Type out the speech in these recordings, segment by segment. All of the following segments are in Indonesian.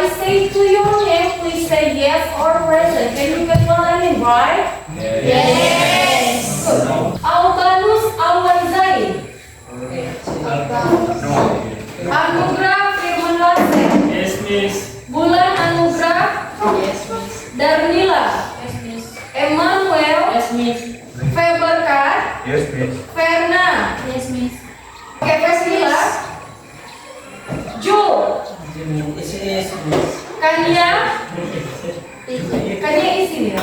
I say to your name, please say yes or present. Can you get what I mean, right? Yes. Good. Albanus Alwanzain. Anugrah Firman Lasek. Yes, miss. Bulan Anugrah. Yes, miss. Darmila. Yes, miss. Emmanuel. Yes, miss. Feberkat. Yes, miss. Ferna. Yes, miss. Oke, Vesmila. Jo. Yes, miss. Kania. Kania isi nih.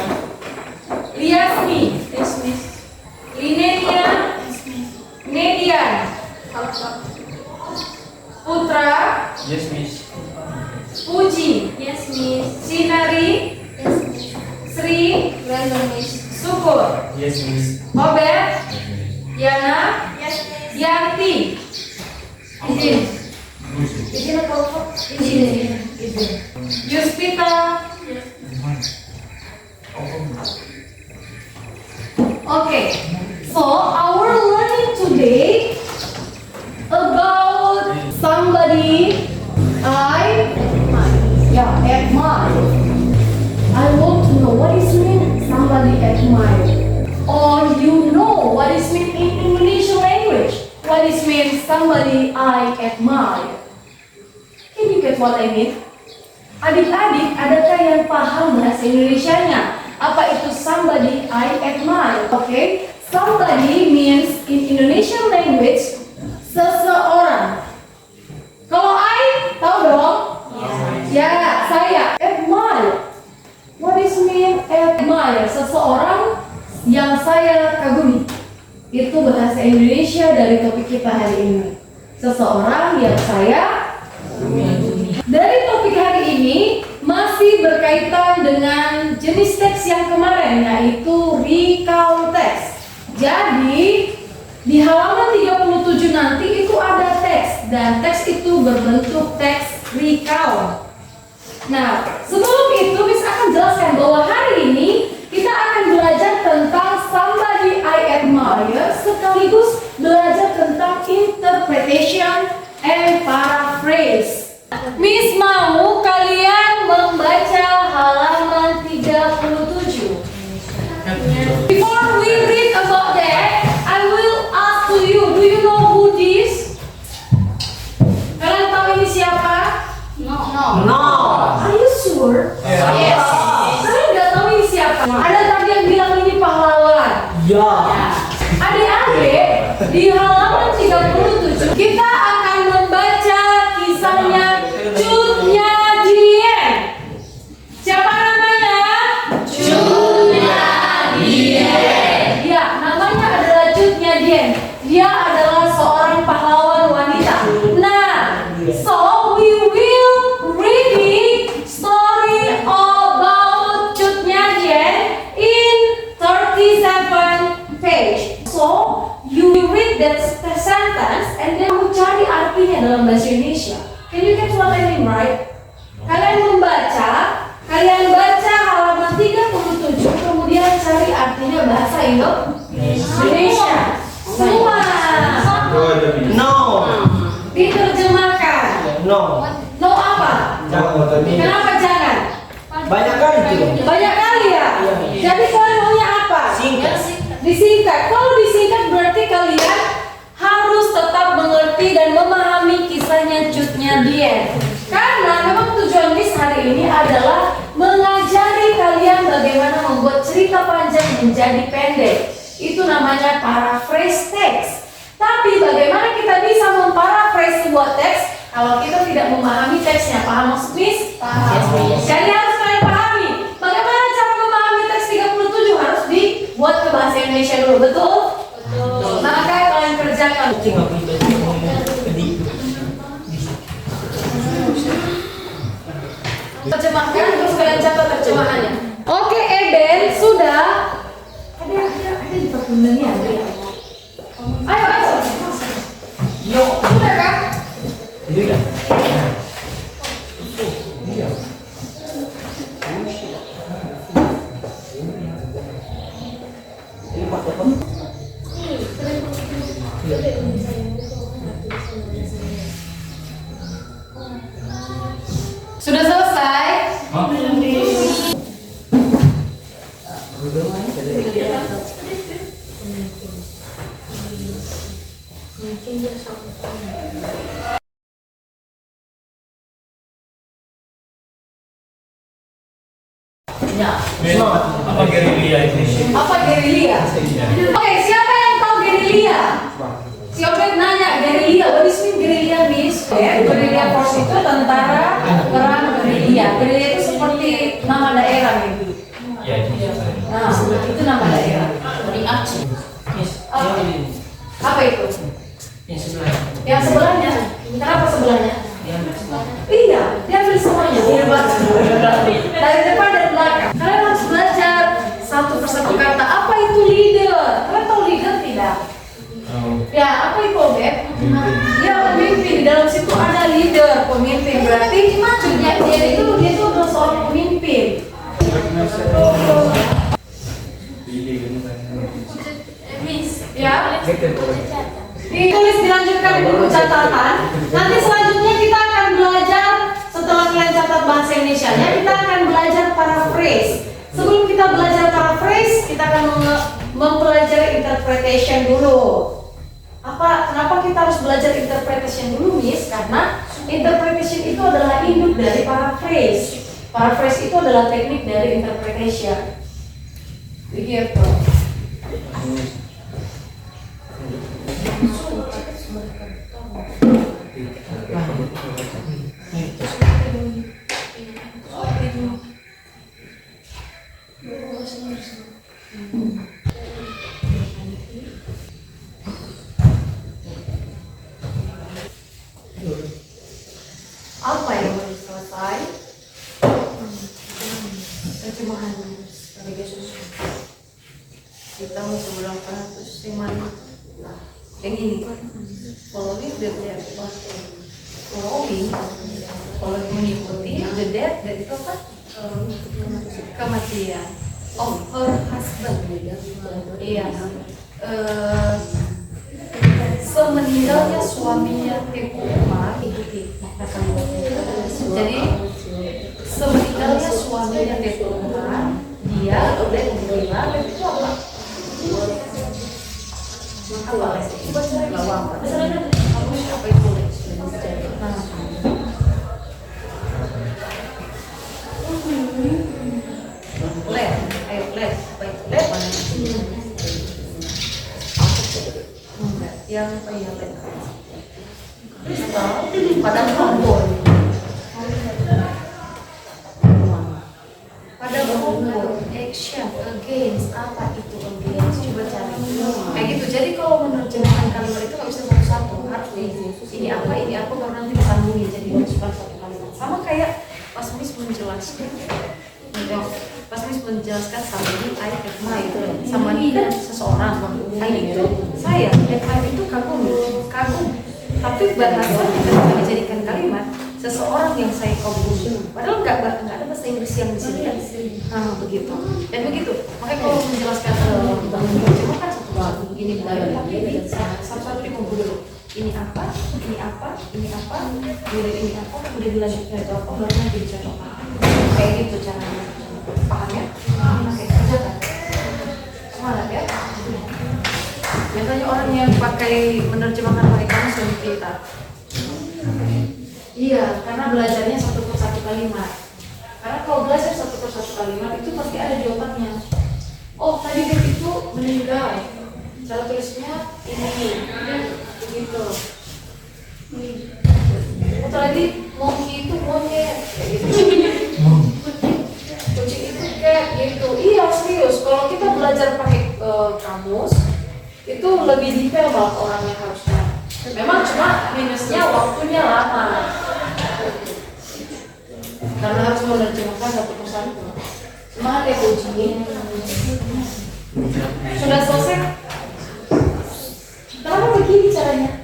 Liasmi. Yes, miss. Linenia. Yes, miss. Median. Putra. Yes, miss. Puji. Yes, miss. Sinari. Yes, miss. Sri. Present, miss. Syukur. Yes, miss. Obed. Yana. Yes, miss. Yanti. Izin. Izin apa? Izin. Izin. Yuspita. Okay. So our learning today about somebody I admire. I want to know what is mean somebody admire, or you know what is mean in Indonesian language. What is mean somebody I admire? Can you get what I mean? Adik-adik, adakah yang paham bahasa Indonesianya? Apa itu somebody I admire? Okay, somebody means in Indonesian language seseorang. Kalau I tahu dong? Ya, saya admire. What is mean admire? Seseorang yang saya kagumi. Itu bahasa Indonesia dari topik kita hari ini. Seseorang yang saya kagumi. Dari topik hari ini masih berkaitan dengan jenis teks yang kemarin, yaitu recount text. Jadi di halaman 37 nanti itu ada teks, dan teks itu berbentuk teks recount. Nah, sebelum itu Miss akan jelaskan bahwa hari ini kita akan belajar tentang somebody I admire, sekaligus belajar tentang interpretation and paraphrase. Miss mau kalian membaca halaman 37. Before we read about that, I will ask to you, do you know who this? Kalian tahu ini siapa? No. Are you sure? Yes. Kalian nggak tahu ini siapa? Ada tadi yang bilang ini pahlawan. Adik-adik, di halaman 37 kita akan membaca kisahnya Cut Nyadien. Siapa namanya? Cut Nyadien. Ya, namanya adalah Cut Nyadien. Dia adalah seorang pahlawan wanita. Nah, so we will reading story about Cut Nyadien in 37 page. So you read that sentence and then kamu cari artinya dalam bahasa Indonesia. Can you get what I mean, right? Kalian baca halaman 37, kemudian cari artinya bahasa Indonesia. Semua. No. Diterjemahkan. No. No apa? Kenapa jangan? Banyak kali itu. Banyak kali ya? Jadi kalian maunya apa? Singkat. Disingkat. Kalau disingkat berarti kalian harus tetap mengerti dan memahami kisahnya Cut Nyadien. Karena memang tujuan Miss hari ini adalah mengajari kalian bagaimana membuat cerita panjang menjadi pendek. Itu namanya paraphrase text. Tapi bagaimana kita bisa memparaphrase sebuah teks kalau kita tidak memahami teksnya? Paham maksud Miss? Paham. Jadi harus kalian pahami. Bagaimana cara memahami teks 37 harus dibuat ke bahasa Indonesia dulu, betul? Betul. Maka kalian kerjakan. Terjemahkan terus kalian catat terjemahannya. Oke, Eben sudah. Ada di pertemuannya. Ayo. Yo. Sudah kan? Iya. Sudah selesai. Miss, apa gerilya itu? Apa gerilya? Oke, siapa yang tahu gerilya? Siapa yang nanya gerilya? What is mean gerilya, Miss? Gerilya force itu tentara perang gerilya. Gerilya itu seperti nama daerah gitu. Ya, itu saya. Nah, itu nama daerah. Dari Aceh. Miss, Oke. Apa itu? yang sebelah. Yang sebelahnya. Kenapa sebelahnya? Iya, dia ambil semuanya. Dari depan dan belakang. Kalian harus belajar satu persatu kata. Apa itu leader? Kalian tahu leader tidak? Ya, apa itu Beb? Ya, pemimpin. Di dalam situ ada leader, pemimpin. Berarti maksudnya dia itu adalah seorang pemimpin. Miss. Ya. Catat. Ditulis dilanjutkan di buku catatan. Nanti selanjutnya kita akan belajar setelah kalian catat bahasa Indonesianya, kita akan belajar paraphrase. Sebelum kita belajar paraphrase, kita akan mempelajari interpretation dulu. Kenapa kita harus belajar interpretation dulu, Miss? Karena interpretation itu adalah induk dari paraphrase. Paraphrase itu adalah teknik dari interpretation. Begitu. Apa yang harus selesai? Terjemahan dari Yesus. Kita mau sebelum 400 nah, yang ini. Kalau ini dia lihat following, kalau mengikuti the death dari itu apa? Kematian. Oh, her husband. Iya. Semeninggalnya suaminya Teguh Umar, ikuti. Jadi semeninggalnya suaminya Teguh Umar, dia oleh menerima itu apa? Apa les? Coba cari bawang. Misalnya apa itu les? Les, ayo les. Apa itu les? Yang apa ya les? Kristal pada kompor. Pada kompor. Action against, apa itu against? Coba cari. Kayak gitu. Jadi kalau menerjemahkan kalimat itu nggak bisa satu-satu, harus ini apa baru nanti disambungin jadi masukkan satu kalimat. Sama kayak pas Miss menjelaskan, pas Miss menjelaskan sama ini I admire itu sama ini kan seseorang. Itu saya admire itu kagum. Tapi bahasa kita dijadikan kalimat seseorang yang saya kagumi. Padahal nggak ada bahasa Inggris yang di sini kan. Nah, begitu. Dan begitu. Makanya kalau menjelaskan menerjemahkan satu begini begini, tapi satu-satu dimulai dulu. Ini apa, kemudian ini apa, kemudian dilanjutkan itu apa, baru nanti dicocokkan. Kayak gitu caranya. Paham ya? Oke, kerjakan. Semangat ya. Biasanya orang yang pakai menerjemahkan mereka lebih pintar. Iya, karena belajarnya satu persatu kalimat. Karena kalau belajar satu persatu kalimat itu pasti ada jawabannya. Oh, tadi dia itu meninggal. Cara tulisnya ini, begitu. Tadi monkey itu monyet, kayak gitu. Kucing itu kayak gitu. Iya serius. Kalau kita belajar pakai kamus, itu lebih detail malah orangnya harusnya. Memang cuma minusnya waktunya lama. Karena harus menerjemahkan satu persatu. Semangat ya kucing. Sudah selesai? Kenapa begini caranya?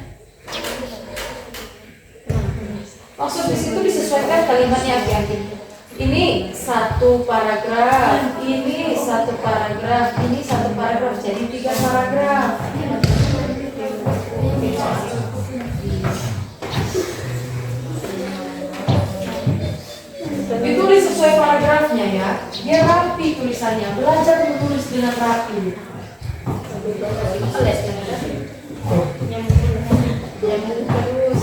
Maksud di situ disesuaikan kalimatnya hati-hati. Ini satu paragraf, ini satu paragraf, ini satu paragraf, jadi 3 paragraf. Ditulis sesuai paragrafnya ya, biar rapi tulisannya. Belajar menulis dengan rapi. Yang terus.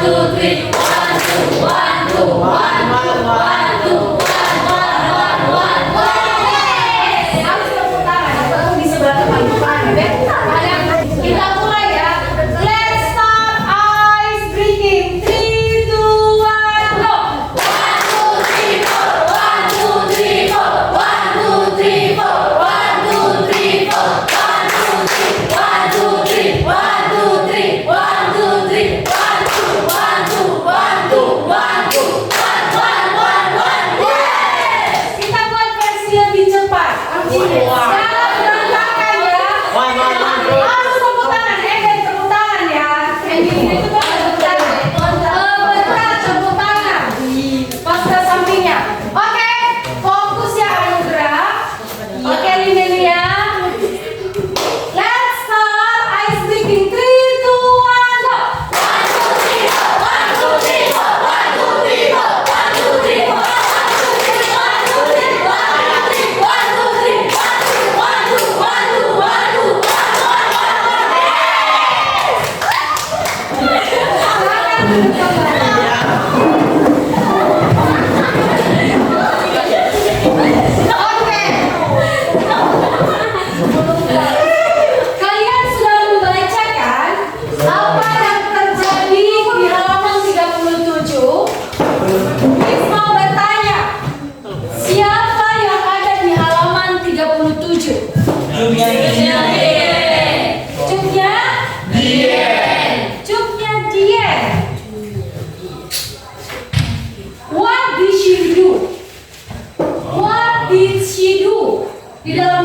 two, three. One, two, one, two, one, two, one, two, one. Harus tepuk tangan. Aku di sebelah depan. Kita mulai ya. Let's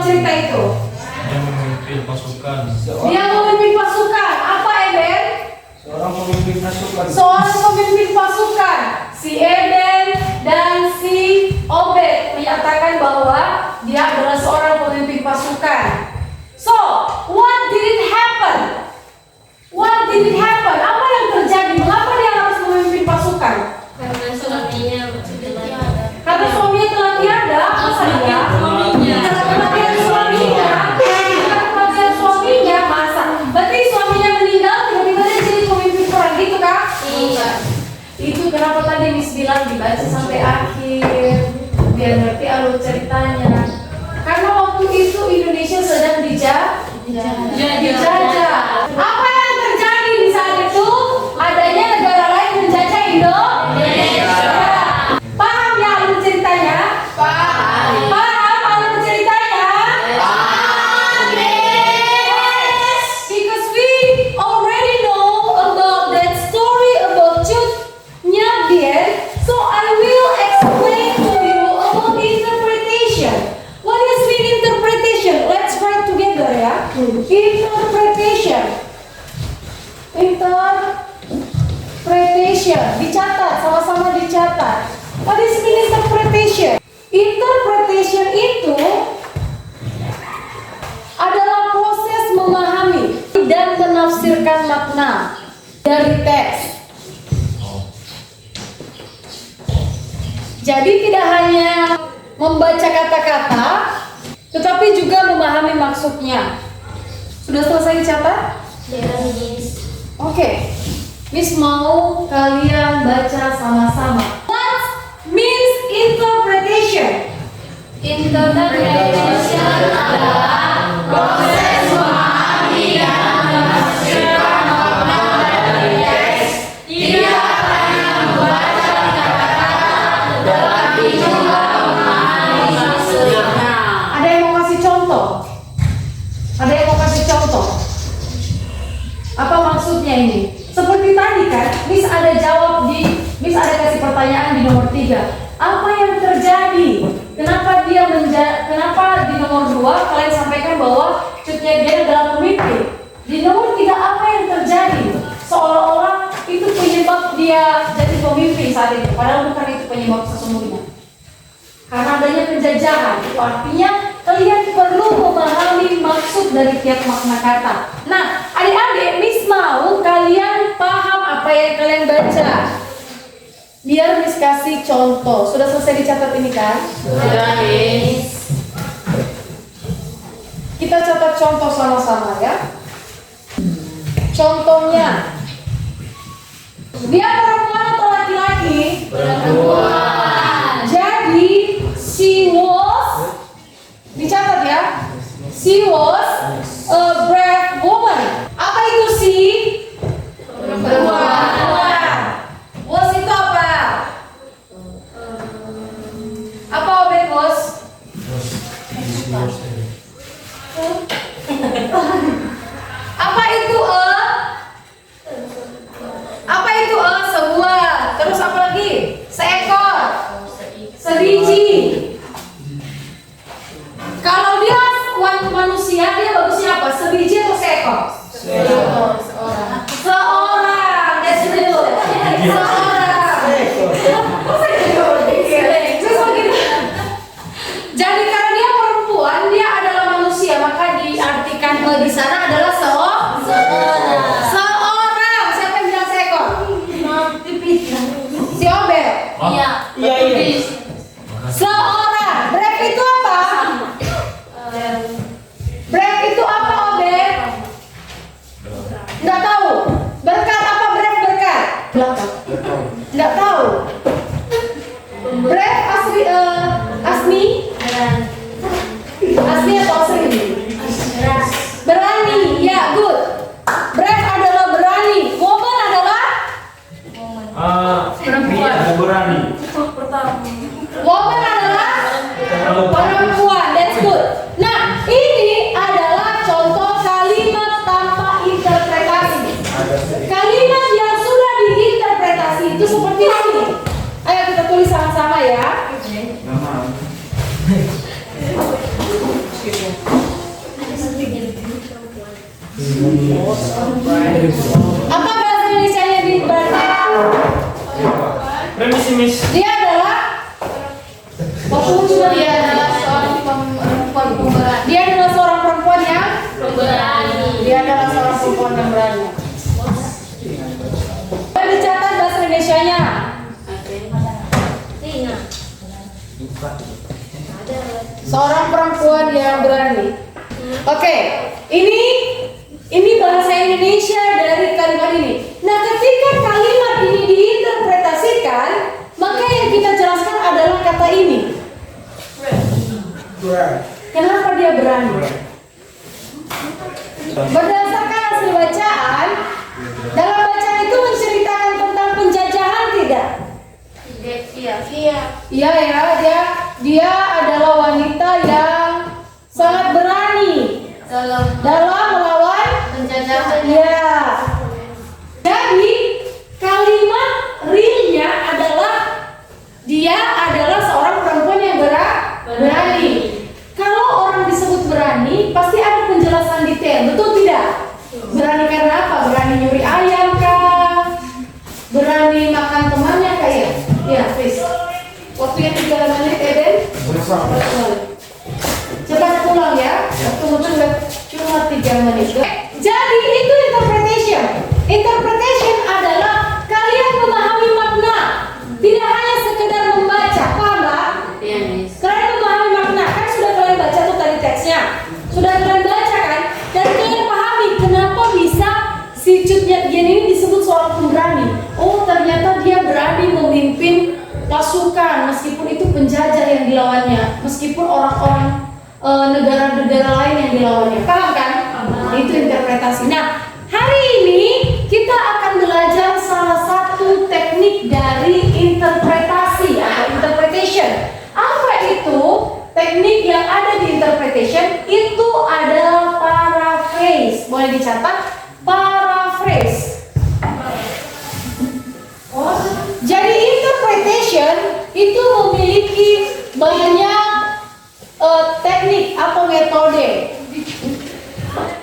cerita itu? Dia memimpin pasukan. Dia memimpin pasukan. Apa Eden? Seorang pemimpin pasukan. Seorang pemimpin pasukan. Si Eden dan si Obed menyatakan bahwa dia adalah seorang pemimpin pasukan. So, what did it happen? What did it happen? Apa yang terjadi? Mengapa dia harus memimpin pasukan? Karena suaminya Karena suaminya telah tiada. Apa dia? Karena kematian suaminya. Karena kematian suaminya. Masa? Berarti suaminya meninggal, tiba-tiba dia jadi pemimpin perang gitu kak? Iya. Itu kenapa tadi Miss bilang dibaca sampai akhir biar ngerti alur ceritanya. Karena waktu itu Indonesia sedang dijajah. Apa yang terjadi di saat itu? Adanya negara lain menjajah Indonesia. Paham ya alur ceritanya? Paham. Paham alur ceritanya? Yes. Because we already know about that story about Cut Nyadian, so I will explain to you about interpretation. What is mean interpretation? Let's write together ya. Interpretation. Interpretation. Dicatat, sama-sama dicatat. What is mean interpretation? Interpretation itu adalah proses memahami dan menafsirkan makna dari teks. Jadi tidak hanya membaca kata-kata, tetapi juga memahami maksudnya. Sudah selesai dicatat? Oke. Miss mau kalian baca sama-sama. What means interpretation? Interpretation adalah proses memahami dan menafsirkan makna dari teks. Tidak hanya membaca kata-kata, tetapi juga memahami maksudnya. Ada yang mau kasih contoh? Ada yang mau kasih contoh? Apa maksudnya ini? Seperti tadi kan, Miss ada kasih pertanyaan di nomor 3. Apa yang terjadi? Kenapa kenapa di nomor 2 kalian sampaikan bahwa Cut Nyadian adalah pemimpin? Di nomor 3 apa yang terjadi? Seolah-olah itu penyebab dia jadi pemimpin saat itu, padahal bukan itu penyebab sesungguhnya. Karena adanya penjajahan, itu artinya kalian perlu memahami maksud dari tiap makna kata. Nah, adik-adik, Miss mau kalian paham apa yang kalian baca. Biar Miss kasih contoh. Sudah selesai dicatat ini kan? Sudah, Miss. Kita catat contoh sama-sama ya. Contohnya, dia perempuan atau laki-laki? Perempuan. Jadi, she was, dicatat ya. She was a brave woman. Apa itu si? Perempuan. Was itu apa? Apa Obed was? Apa itu Apa itu sebuah? Terus apa lagi? Seekor. Sebiji. Kalau dia manusia, dia bagusnya apa? Sebiji atau seekor? Seorang. That's good. Seorang. Jadi karena dia perempuan, dia adalah manusia, maka diartikan di sana adalah seorang. Siapa yang bilang seekor? Si Obed. Iya. Iya. Seorang. Brave itu apa? Brave itu apa, Obed? Nggak tahu. Berkat apa brave berkat? Belakang. Nggak tahu. Brave Asmi? Asmi atau Asri? Berani. Ya, good. Brave adalah berani. Woman adalah? Berani. Woman adalah? Perempuan. That's good. Nah, ini adalah contoh kalimat tanpa interpretasi. Kalimat yang sudah diinterpretasi itu seperti ini. Ayo kita tulis sama-sama ya. gitu. Apa bahasa Indonesia-nya di Permisi, Miss. Dia adalah dia adalah seorang perempuan pemberani. Dia adalah seorang perempuan yang Pemberani. Dia adalah seorang perempuan yang berani. Dicatat bahasa Indonesia-nya. Seorang perempuan yang berani. Oke, ini bahasa Indonesia dari kalimat ini. Nah, ketika kalimat ini diinterpretasikan, maka yang kita jelaskan adalah kata ini. Kenapa dia berani? Berdasarkan hasil bacaan, dalam bacaan itu menceritakan tentang penjajahan tidak? Iya ya, dia adalah wanita yang sangat berani dalam melawan penjajahan. Ya. Jadi kalimat realnya adalah dia adalah seorang perempuan yang berani. Kalau orang disebut berani, pasti ada penjelasan detail, betul tidak? Berani karena apa? Berani nyuri ayam kah? Berani makan temannya kah ya? Ya, please. Waktunya 3 menit, Eden. Cepat pulang ya. Waktu cuma 3 menit. Jadi itu interpretation. Interpretation adalah kalian memahami makna, tidak hanya sekedar membaca, paham nggak? Kalian memahami makna, kan sudah kalian baca tuh tadi teksnya, sudah kalian baca kan, dan kalian pahami kenapa bisa si Cut Nyak Dien ini disebut seorang pemberani. Oh, ternyata dia berani memimpin pasukan meskipun itu penjajah yang dilawannya, meskipun orang-orang negara-negara lain yang dilawannya. Paham kan? Itu interpretasi. Nah, hari ini kita akan belajar salah satu teknik dari interpretasi atau interpretation. Apa itu? Teknik yang ada di interpretation itu adalah paraphrase. Boleh dicatat? Paraphrase. Jadi interpretation itu memiliki banyak teknik atau metode.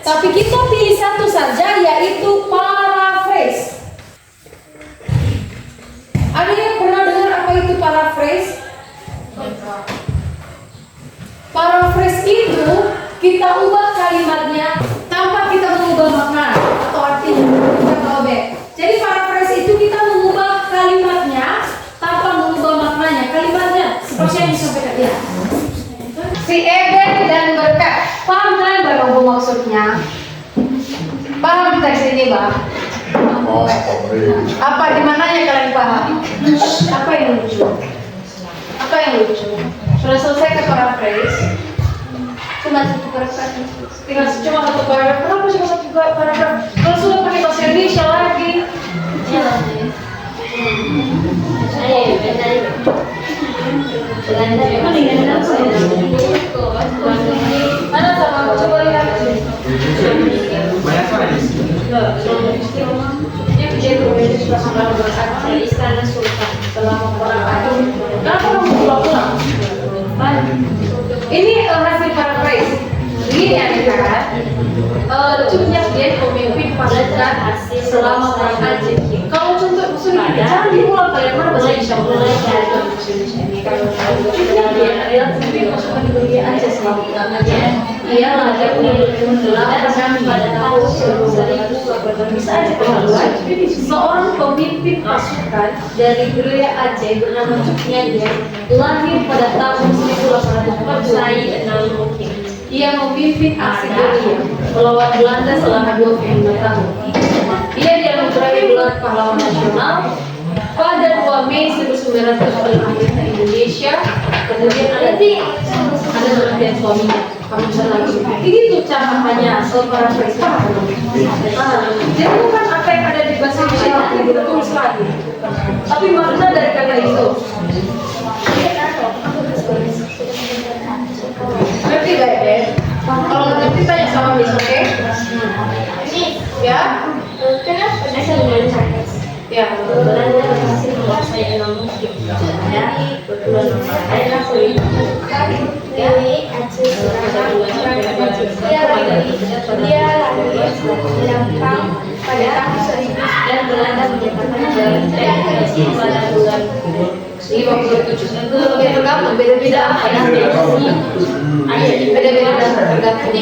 Tapi kita pilih satu saja, yaitu paraphrase. Ada yang pernah dengar apa itu paraphrase? Paraphrase itu kita ubah kalimatnya tanpa kita mengubah makna atau artinya. Kita ubah. Jadi paraphrase itu kita mengubah kalimatnya tanpa mengubah maknanya. Kalimatnya seperti yang disampaikan dia. Si Eden dan Berkat. Paham kalian Bang maksudnya? Paham teks ini Bang? Apa di mananya kalian paham? Apa yang lucu? Apa yang lucu? Sudah selesai ke paraphrase? Cuma satu paragraf. Tinggal cuma satu paragraf. Kenapa cuma satu paragraf? Kalau sudah pakai bahasa Indonesia lagi. Mana sama coba lihat. Banyak sekali. Istana Sultan selama perang. Kenapa kamu pulang-pulang? Ini hasil paraphrase. Begini ya kan? Cut Nyak Dien pemimpin pasukan selama perang Aceh. Kalau contoh sudah jangan diulang kalian mana bahasa Indonesia mulai dari bahasa Indonesia ini. Kalau Cut Nyak Dien adalah pemimpin pasukan di Aceh selama perang Aceh. Ia lahir dalam pada tahun 1000. Bisa aja kehaluan. Seorang pemimpin pasukan dari gerilya Aceh bernama Cut Nyak Dien lahir pada tahun 1846. Ia memimpin aksi gerilya melawan Belanda selama 25 tahun. Ia dianugerahi gelar pahlawan nasional pada 2 Mei 1945 di Indonesia. Kemudian ada kematian suaminya. Kamu bisa lagi. Ini tuh catatannya para presiden. Jadi bukan apa yang ada di bahasa Indonesia yang kita tulis lagi, tapi makna dari kata itu. Ngerti gak ya? Kalau nggak ngerti tanya sama Miss, oke? Ya? Kenapa saya menuliskan? Ya. Kebetulan dia masih menguasai 6 musik. Jadi kebetulan saya langsung dari Aceh selama pada bulan 57 itu lebih tergantung beda-beda apa ya? Beda-beda tergantung.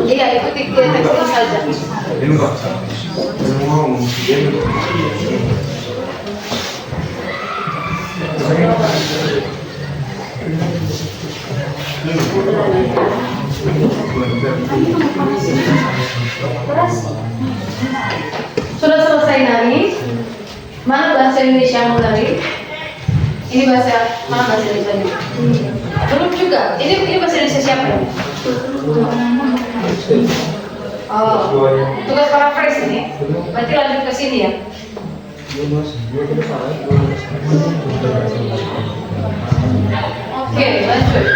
Iya, ikuti tekstil saja. Ini enggak. Ini mau Sudah selesai nari? Mana bahasa Indonesia mau nari? Ini bahasa mana bahasa Indonesia? Belum juga. Ini bahasa Indonesia siapa ya? Oh, tugas paraphrase ini. Berarti lanjut ke sini ya. Oke, lanjut.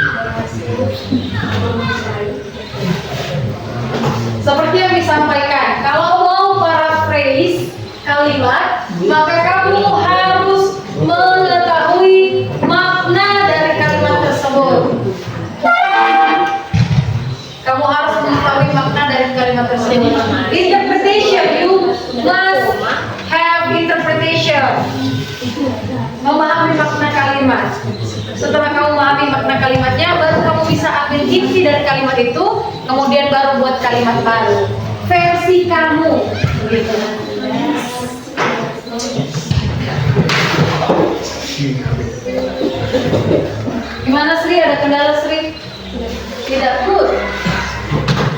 Seperti yang disampaikan, kalau mau paraphrase kalimat, maka kamu harus mengetahui makna dari kalimat tersebut. Kamu harus mengetahui makna dari kalimat tersebut. Interpretation, you must have interpretation. Memahami makna kalimat. Setelah kamu memahami makna kalimatnya, baru kamu bisa ambil inti dari kalimat itu, kemudian baru buat kalimat baru. Versi kamu, begitu. Gimana Sri? Ada kendala Sri? Tidak good.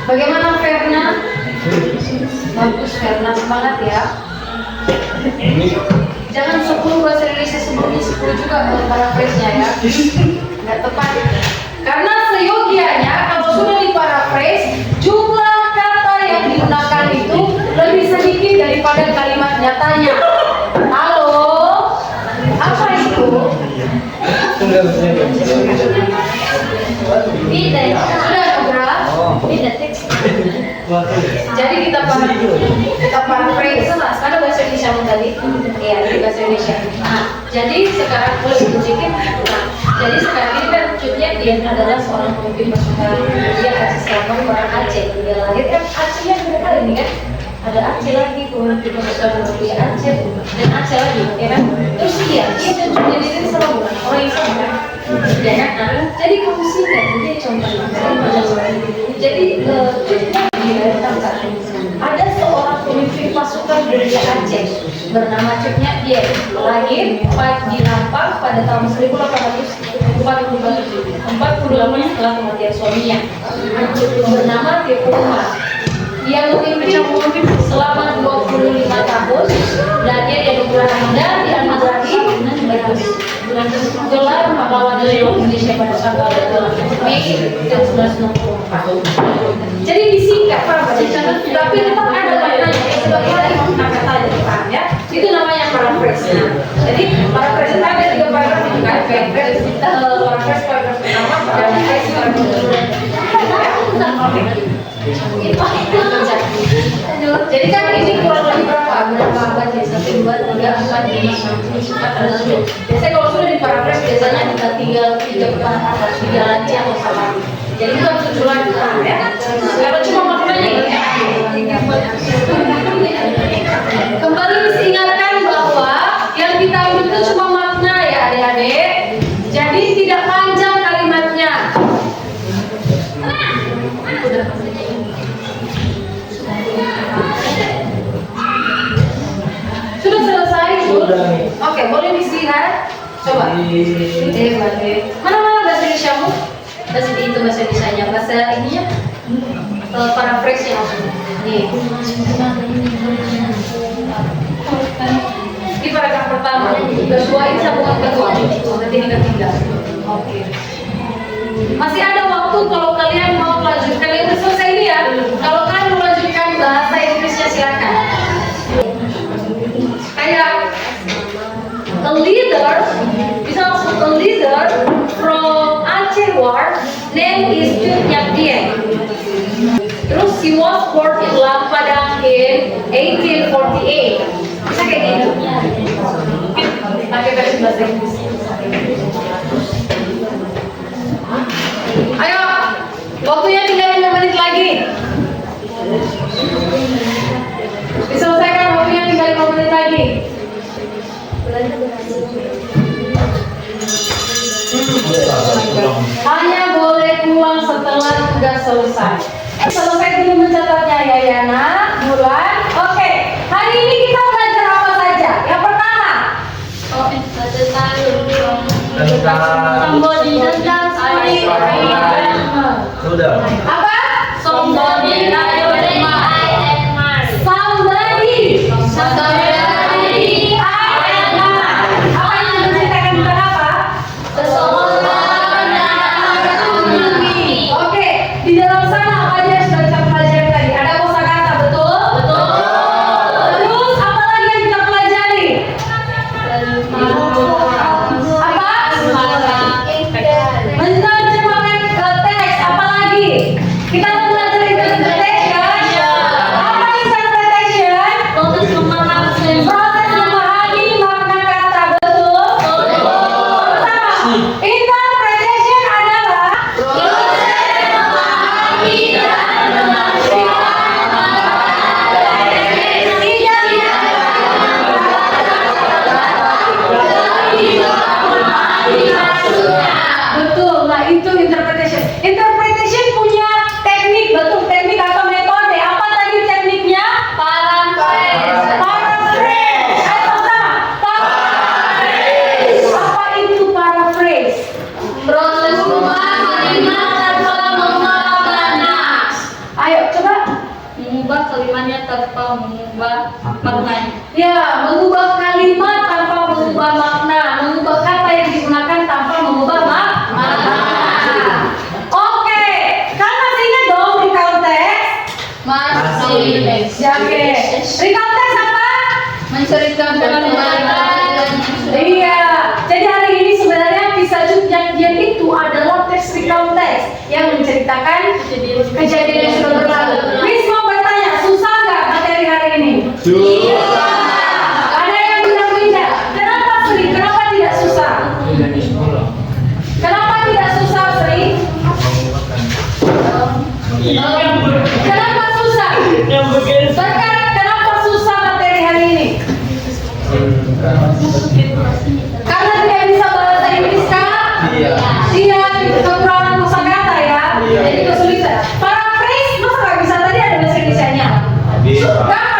Bagaimana Verna? Bagus Verna, semangat ya. Jangan 10 bahasa Indonesia sebelumnya 10 juga untuk paraphrase-nya ya. Nggak tepat. Karena seyogianya kalau sudah diparaphrase, jumlah kata yang digunakan itu lebih sedikit daripada kalimat nyatanya. Halo? Apa itu? Tidak, Sudah Nugra? tidak teks. Jadi kita paraphrase. Ada bahasa Indonesia tadi? Iya, ini bahasa Indonesia. Nah, jadi sekarang boleh sedikit. Nah, jadi sekarang ini kan lucunya dia adalah seorang pemimpin pasukan. Dia Aceh Selatan, orang Aceh. Dia lahir kan Acehnya berapa ini kan? Ada Aceh lagi, pemimpin pasukan dia Aceh dan Aceh lagi, ya kan? Terus dia cucunya diri sama bukan orang yang sama kan? Ya kan? Nah, jadi kamu singkat, jadi contohnya. Jadi cucunya dia ditangkap. Ada seorang pemimpin pasukan dari Aceh bernama cutnya dia lahir di Lampang pada tahun 1848 setelah kematian suaminya. Bernama Tepu Umar. Dia memimpin selama 25 tahun dan dia dianugerahi gelar pahlawan nasional Indonesia pada tanggal 2 Mei 1964. Jadi disingkat tapi tetap ada maknanya sebagai dari makna katanya paham ya. Itu namanya paraphrase. Jadi paraphrase ada 3 paragraf itu kan. Paraphrase paragraf pertama, paraphrase paragraf kedua. Jadi kan ini kurang lebih berapa abad ya? 1, 2, 3, 4, 5, 6, 7, 8, 9. Biasanya kalau sudah di paraphrase biasanya kita tinggal 3 paragraf, 3 lagi atau 4 lagi. Jadi itu harus susulan ya. Kalau cuma maknanya ya. Kembali diingatkan bahwa yang kita ambil itu cuma makna ya adik-adik. Jadi tidak panjang kalimatnya. Sudah selesai? Oke, boleh dilihat. Coba. Mana bahasa Indonesiamu? Bahasa itu bahasa Indonesianya, bahasa ininya paraphrase nya nih. Di paragraf pertama, sesuai sambungan kedua, nanti ini ketiga. Oke. Masih ada waktu kalau kalian mau melanjutkan yang selesai ini ya. Kalau kalian melanjutkan bahasa Inggrisnya silakan. Kayak a leader, bisa langsung a leader from Aceh War, name is Cut Nyak Dieng. Terus he was born in Lampadang in 1848. Bisa kayak gitu. Pakai versi bahasa Inggris. Ayo, waktunya tinggal 5 menit lagi. Diselesaikan waktunya tinggal 5 menit lagi. Hanya boleh pulang setelah tugas selesai. Selesai dulu mencatatnya ya Yana, Bulan. Oke, hari ini kita belajar apa saja? Yang pertama, Somebody tentang Sudah. apa? Somebody Somebody. Apa yang menceritakan tentang apa? Oke, di dalam sana apa aja yang sudah kita pelajari tadi? Ada kosakata, betul? Terus apa lagi yang kita pelajari? Apa? Menerjemahkan teks. Apa lagi? Kita mau belajar interpretation. Apa interpretation? Proses memahami makna kata, betul? Pertama, interpretation adalah betul. Nah, itu interpretation. Interpretation punya teknik, betul. Teknik atau metode. Apa tadi tekniknya? Paraphrase. Ayo sama. Paraphrase. Apa itu paraphrase? Proses kalimat tanpa mengubah makna. Ayo coba. Mengubah kalimatnya tanpa mengubah maknanya. Ya, mengubah kalimat tanpa mengubah makna. Mengubah kata yang digunakan tanpa mengubah makna. Oke, kan masih ingat dong recount text? Masih. Oke. Recount text apa? Menceritakan kebaikan. Iya. Jadi hari ini sebenarnya kisah Yang itu adalah teks recount text yang menceritakan kejadian yang sudah berlalu. Please mau bertanya, susah nggak materi hari ini? Ada yang bilang tidak. Kenapa Sri? Kenapa tidak susah? Dari sekolah. Kenapa tidak susah Sri? Kenapa susah? Berkat kenapa susah materi hari ini? Karena tidak bisa bahasa Inggris kan? Iya, kekurangan kosakata ya. Jadi kesulitan. Paraphrase masa nggak bisa tadi ada bahasa Indonesia-nya? Bisa. Gampang